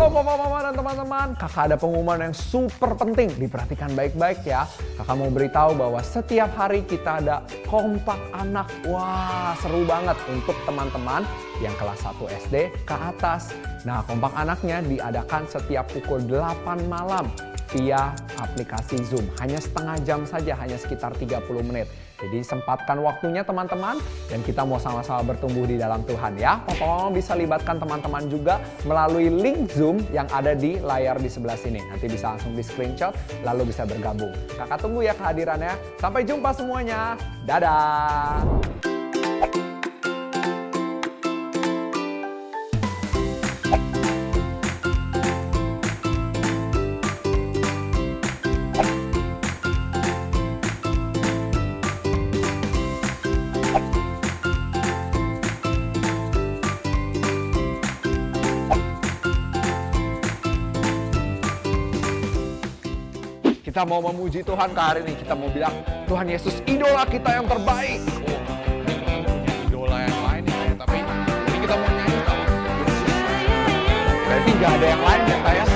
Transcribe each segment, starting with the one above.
Halo papa, mama, dan teman-teman. Kakak ada pengumuman yang super penting. Diperhatikan baik-baik ya. Kakak mau beritahu bahwa setiap hari kita ada kompak anak. Wah, seru banget untuk teman-teman yang kelas 1 SD ke atas. Nah, kompak anaknya diadakan setiap pukul 8 malam via aplikasi Zoom. Hanya setengah jam saja, hanya sekitar 30 menit. Jadi sempatkan waktunya teman-teman, dan kita mau sama-sama bertumbuh di dalam Tuhan ya. Papa mama bisa libatkan teman-teman juga melalui link Zoom yang ada di layar di sebelah sini. Nanti bisa langsung di screenshot lalu bisa bergabung. Kakak tunggu ya kehadirannya. Sampai jumpa semuanya. Dadah. Kita mau memuji Tuhan ke hari ini. Kita mau bilang, Tuhan Yesus idola kita yang terbaik. Idola yang lain ya, tapi ini kita mau nyanyi kalau Yesus. Berarti gak ada yang lain ya kayak.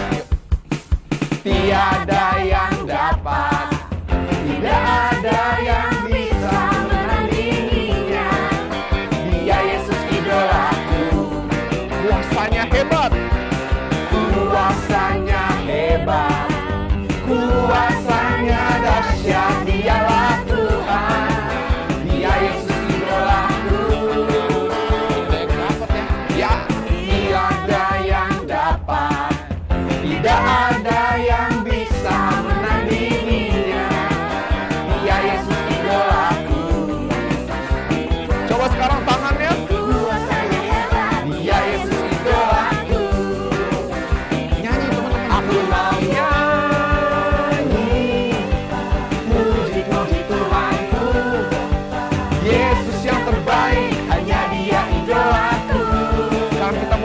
Tiada yang dapat, tidak ada yang bisa menandinginya. Dia Yesus idolaku. Kuasanya hebat. Kuasanya hebat. Kuasanya dahsyat, dialah Tuhan. Dia Yesus idolaku. Ada yang dapat ya? Ya, tiada yang dapat, tidak ada yang bisa menandinginya. Dia Yesus idolaku. Coba sekarang tangannya. Kuasanya hebat. Dia Yesus idolaku. Nyanyi teman-teman. Aku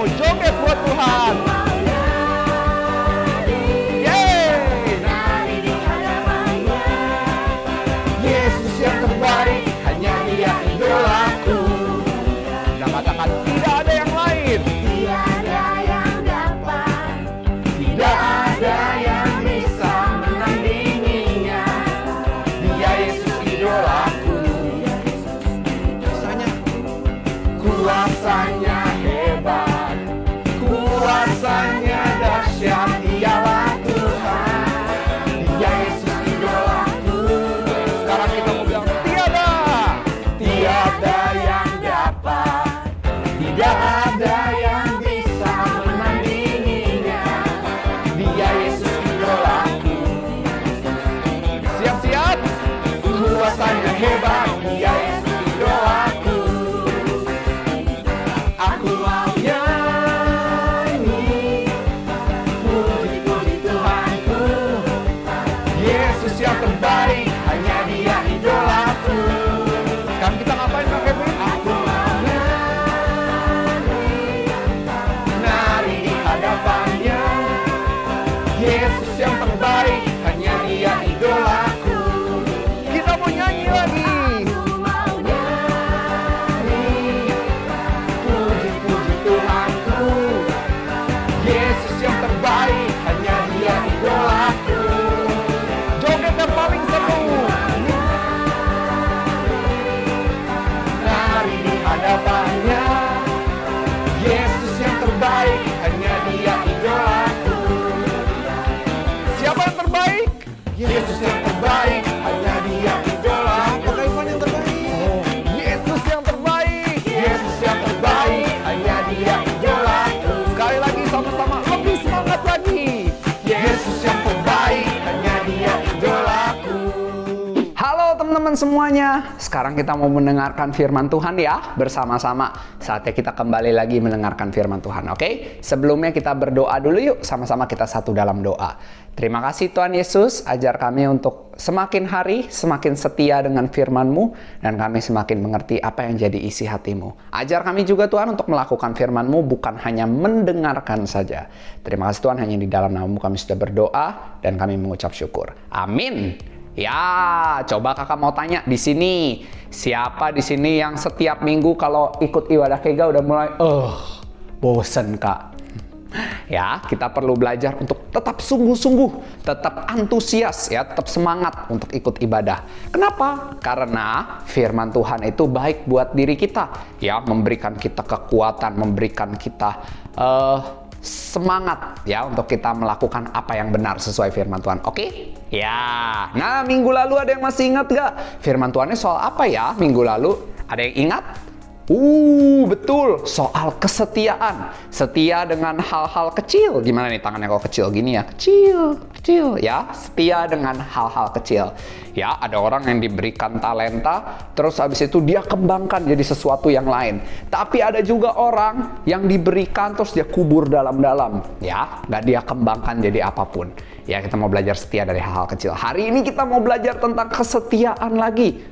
mau joget buat Tuhan. Yesus yang terbaik, hanya Dia idolaku. Kita katakan tidak ada yang lain. Tiada yang dapat, tidak ada yang bisa menandinginya. Dia Yesus idolaku. Kuasanya hebat. Kuasanya dahsyat, dialah Tuhan. Dia Yesus idolaku. Sekarang kita mau bilang tiada. Tiada yang dapat, tidak ada yang bisa menandinginya. Dia Yesus idolaku. Siap-siap. Kuasanya hebat, Dia Yesus idolaku. Aku mau yang terbaik, hanya Dia idolaku. Sekarang kita ngapain Kak Kevin? Aku mau nari di hadapannya. Yesus yang terbaik, hanya Dia idolaku. Kita mau nyanyi lagi. Aku mau nyanyi, puji-puji Tuhanku. Yesus yang terbaik, hanya Dia idolaku. Yang paling seru, nari di hadapannya. Yesus yang terbaik, hanya Dia idolaku. Siapa yang terbaik? Yesus yang terbaik, hanya Dia idolaku. Apakah Ivan yang terbaik? Yesus yang terbaik. Yesus yang terbaik, hanya Dia idolaku. Sekali lagi sama-sama, lebih semangat lagi. Yesus yang terbaik, hanya Dia idolaku. Halo teman-teman semuanya. Sekarang kita mau mendengarkan firman Tuhan ya bersama-sama. Saatnya kita kembali lagi mendengarkan firman Tuhan, oke? Sebelumnya kita berdoa dulu yuk. Sama-sama kita satu dalam doa. Terima kasih Tuhan Yesus, ajar kami untuk semakin hari semakin setia dengan firman-Mu, dan kami semakin mengerti apa yang jadi isi hati-Mu. Ajar kami juga Tuhan untuk melakukan firman-Mu, bukan hanya mendengarkan saja. Terima kasih Tuhan, hanya di dalam nama-Mu kami sudah berdoa dan kami mengucap syukur. Amin. Ya, coba kakak mau tanya di sini, siapa di sini yang setiap minggu kalau ikut ibadah kega udah mulai bosen kak? Ya, kita perlu belajar untuk tetap sungguh-sungguh, tetap antusias ya, tetap semangat untuk ikut ibadah. Kenapa? Karena firman Tuhan itu baik buat diri kita, ya, memberikan kita kekuatan, memberikan kita semangat ya untuk kita melakukan apa yang benar sesuai firman Tuhan. Oke? Ya. Nah, minggu lalu ada yang masih ingat gak? Firman Tuhannya soal apa ya minggu lalu? Ada yang ingat? Betul, soal kesetiaan. Setia dengan hal-hal kecil. Gimana nih tangannya kalau kecil gini ya? Kecil ya. Setia dengan hal-hal kecil. Ya, ada orang yang diberikan talenta, terus habis itu dia kembangkan jadi sesuatu yang lain. Tapi ada juga orang yang diberikan terus dia kubur dalam-dalam. Ya, nggak dia kembangkan jadi apapun. Ya, kita mau belajar setia dari hal-hal kecil. Hari ini kita mau belajar tentang kesetiaan lagi.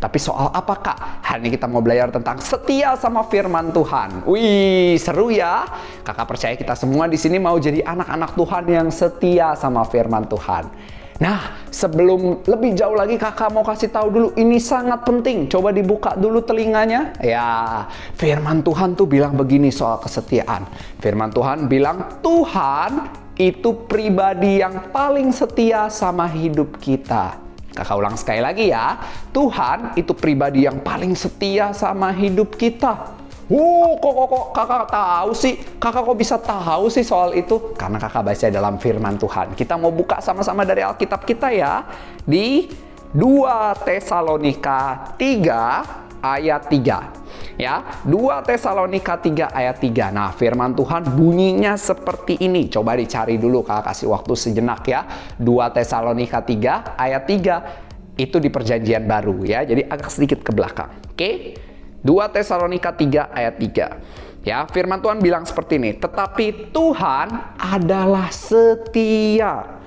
Tapi soal apa kak? Hari ini kita mau belajar tentang setia sama firman Tuhan. Wih, seru ya. Kakak percaya kita semua di sini mau jadi anak-anak Tuhan yang setia sama firman Tuhan. Nah, sebelum lebih jauh lagi kakak mau kasih tahu dulu, ini sangat penting. Coba dibuka dulu telinganya. Ya, firman Tuhan tuh bilang begini soal kesetiaan. Firman Tuhan bilang, Tuhan itu pribadi yang paling setia sama hidup kita. Kakak ulang sekali lagi ya. Tuhan itu pribadi yang paling setia sama hidup kita. Kok kakak tahu sih? Kakak kok bisa tahu sih soal itu? Karena kakak baca dalam firman Tuhan. Kita mau buka sama-sama dari Alkitab kita ya. Di 2 Tesalonika 3 ayat 3. Ya, 2 Tesalonika 3 ayat 3. Nah, firman Tuhan bunyinya seperti ini. Coba dicari dulu, kakak kasih waktu sejenak ya. 2 Tesalonika 3 ayat 3. Itu di perjanjian baru ya. Jadi agak sedikit ke belakang. Oke? 2 Tesalonika 3 ayat 3. Ya, firman Tuhan bilang seperti ini. Tetapi Tuhan adalah setia.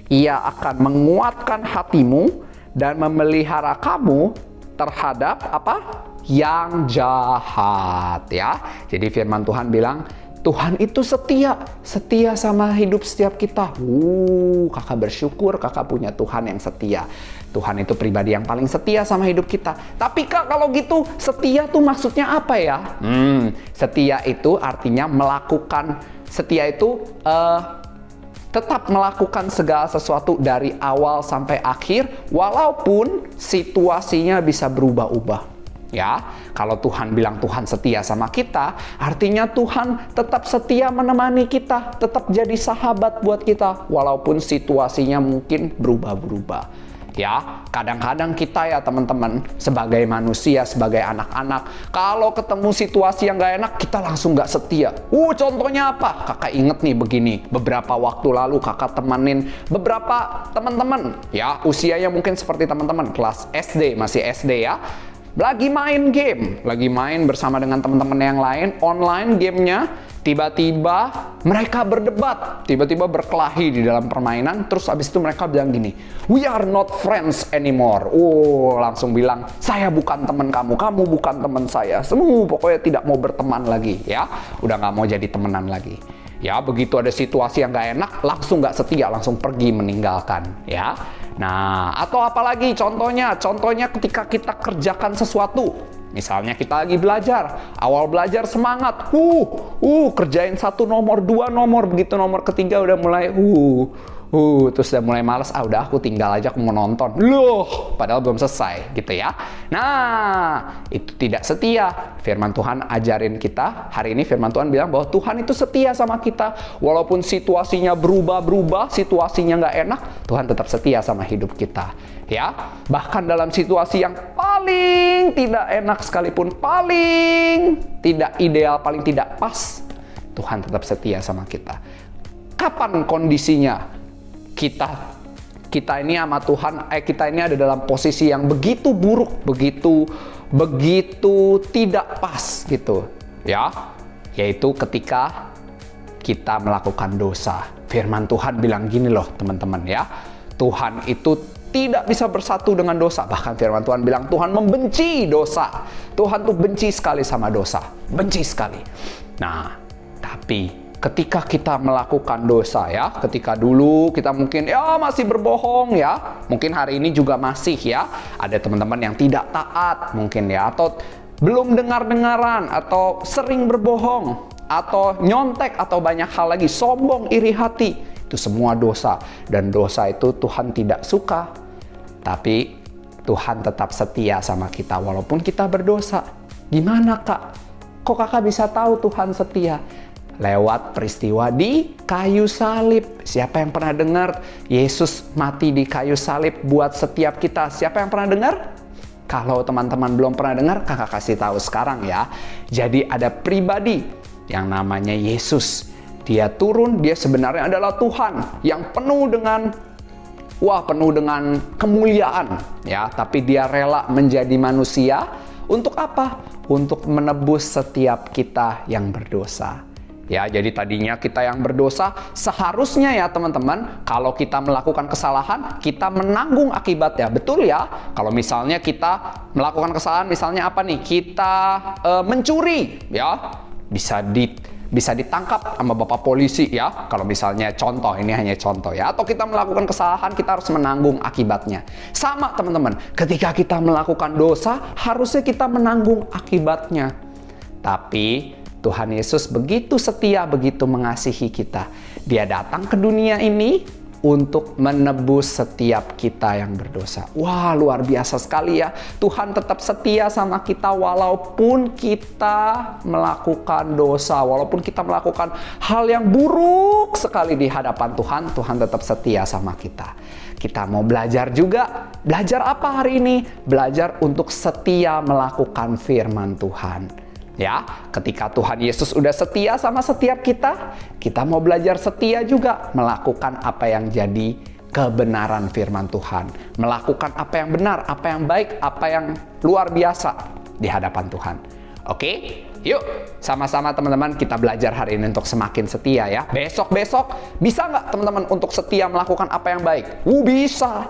Ia akan menguatkan hatimu dan memelihara kamu terhadap apa? Yang jahat ya. Jadi firman Tuhan bilang Tuhan itu setia sama hidup setiap kita. Kakak bersyukur kakak punya Tuhan yang setia. Tuhan itu pribadi yang paling setia sama hidup kita. Tapi kak, kalau gitu setia tuh maksudnya apa ya? Setia itu artinya melakukan, setia itu tetap melakukan segala sesuatu dari awal sampai akhir, walaupun situasinya bisa berubah-ubah. Ya, kalau Tuhan bilang Tuhan setia sama kita, artinya Tuhan tetap setia menemani kita, tetap jadi sahabat buat kita, walaupun situasinya mungkin berubah-berubah. Ya, kadang-kadang kita ya teman-teman, sebagai manusia, sebagai anak-anak, kalau ketemu situasi yang gak enak, kita langsung gak setia. Contohnya apa? Kakak inget nih begini, beberapa waktu lalu kakak temenin beberapa teman-teman, ya usianya mungkin seperti teman-teman kelas SD, masih SD ya. Lagi main game, lagi main bersama dengan teman-teman yang lain, online gamenya, tiba-tiba mereka berdebat, tiba-tiba berkelahi di dalam permainan, terus abis itu mereka bilang gini, we are not friends anymore. Langsung bilang, saya bukan teman kamu, kamu bukan teman saya, semua pokoknya tidak mau berteman lagi, ya, udah nggak mau jadi temenan lagi. Ya, begitu ada situasi yang nggak enak, langsung nggak setia, langsung pergi meninggalkan, ya. Nah, atau apalagi contohnya ketika kita kerjakan sesuatu. Misalnya kita lagi belajar, awal belajar semangat, kerjain 1 nomor, 2 nomor, begitu nomor ketiga udah mulai, terus udah mulai malas, udah aku tinggal aja, aku mau nonton. Loh, padahal belum selesai, gitu ya. Nah, itu tidak setia. Firman Tuhan ajarin kita, hari ini firman Tuhan bilang bahwa Tuhan itu setia sama kita. Walaupun situasinya berubah-berubah, situasinya nggak enak, Tuhan tetap setia sama hidup kita. Ya, bahkan dalam situasi yang paling tidak enak sekalipun, paling tidak ideal, paling tidak pas, Tuhan tetap setia sama kita. Kapan kondisinya kita ini sama Tuhan, kita ini ada dalam posisi yang begitu buruk, begitu tidak pas gitu, ya, yaitu ketika kita melakukan dosa. Firman Tuhan bilang gini loh teman-teman ya, Tuhan itu tidak bisa bersatu dengan dosa. Bahkan firman Tuhan bilang Tuhan membenci dosa. Tuhan tuh benci sekali sama dosa, benci sekali. Nah, tapi ketika kita melakukan dosa ya, ketika dulu kita mungkin ya masih berbohong ya, mungkin hari ini juga masih ya, ada teman-teman yang tidak taat mungkin ya, atau belum dengar-dengaran, atau sering berbohong. atau nyontek, atau banyak hal lagi, sombong, iri hati, itu semua dosa. Dan dosa itu Tuhan tidak suka. Tapi Tuhan tetap setia sama kita walaupun kita berdosa. Gimana kak? Kok kakak bisa tahu Tuhan setia? Lewat peristiwa di kayu salib. Siapa yang pernah dengar Yesus mati di kayu salib buat setiap kita? Siapa yang pernah dengar? Kalau teman-teman belum pernah dengar, kakak kasih tahu sekarang ya. Jadi ada pribadi yang namanya Yesus. Dia turun, dia sebenarnya adalah Tuhan yang penuh dengan kemuliaan ya, tapi dia rela menjadi manusia untuk apa? Untuk menebus setiap kita yang berdosa. Ya, jadi tadinya kita yang berdosa, seharusnya ya teman-teman, kalau kita melakukan kesalahan, kita menanggung akibatnya. Betul ya? Kalau misalnya kita melakukan kesalahan, misalnya apa nih? Kita mencuri, ya, bisa ditangkap sama bapak polisi ya. Kalau misalnya contoh, ini hanya contoh ya. Atau kita melakukan kesalahan, kita harus menanggung akibatnya. Sama teman-teman, ketika kita melakukan dosa, harusnya kita menanggung akibatnya. Tapi Tuhan Yesus begitu setia, begitu mengasihi kita. Dia datang ke dunia ini untuk menebus setiap kita yang berdosa. Wah, luar biasa sekali ya. Tuhan tetap setia sama kita walaupun kita melakukan dosa, walaupun kita melakukan hal yang buruk sekali di hadapan Tuhan, Tuhan tetap setia sama kita. Kita mau belajar juga. Belajar apa hari ini? Belajar untuk setia melakukan firman Tuhan. Ya, ketika Tuhan Yesus udah setia sama setiap kita, kita mau belajar setia juga melakukan apa yang jadi kebenaran firman Tuhan. Melakukan apa yang benar, apa yang baik, apa yang luar biasa di hadapan Tuhan. Oke, yuk sama-sama teman-teman kita belajar hari ini untuk semakin setia ya. Besok-besok bisa nggak teman-teman untuk setia melakukan apa yang baik? Bisa.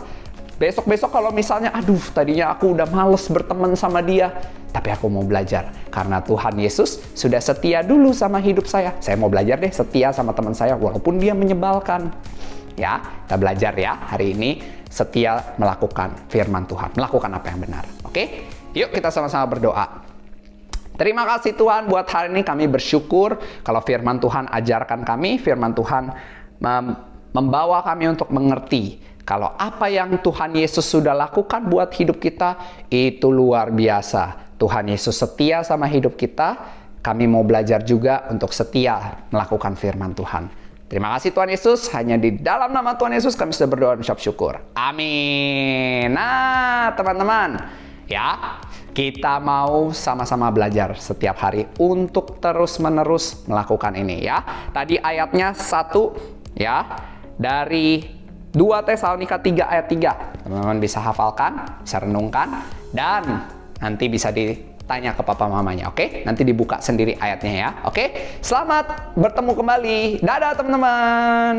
Besok-besok kalau misalnya, aduh tadinya aku udah males berteman sama dia, tapi aku mau belajar. Karena Tuhan Yesus sudah setia dulu sama hidup saya. Saya mau belajar deh setia sama teman saya walaupun dia menyebalkan. Ya, kita belajar ya hari ini setia melakukan firman Tuhan. Melakukan apa yang benar. Oke? Yuk kita sama-sama berdoa. Terima kasih Tuhan buat hari ini, kami bersyukur kalau firman Tuhan ajarkan kami, firman Tuhan membawa kami untuk mengerti kalau apa yang Tuhan Yesus sudah lakukan buat hidup kita itu luar biasa. Tuhan Yesus setia sama hidup kita. Kami mau belajar juga untuk setia melakukan firman Tuhan. Terima kasih Tuhan Yesus. Hanya di dalam nama Tuhan Yesus kami sudah berdoa dan ucap syukur. Amin. Nah teman-teman, ya kita mau sama-sama belajar setiap hari untuk terus-menerus melakukan ini ya. Tadi ayatnya 1 ya dari 2 Tesalonika 3 ayat 3. Teman-teman bisa hafalkan, bisa renungkan, dan nanti bisa ditanya ke papa mamanya, oke? Nanti dibuka sendiri ayatnya ya, oke? Selamat bertemu kembali. Dadah teman-teman.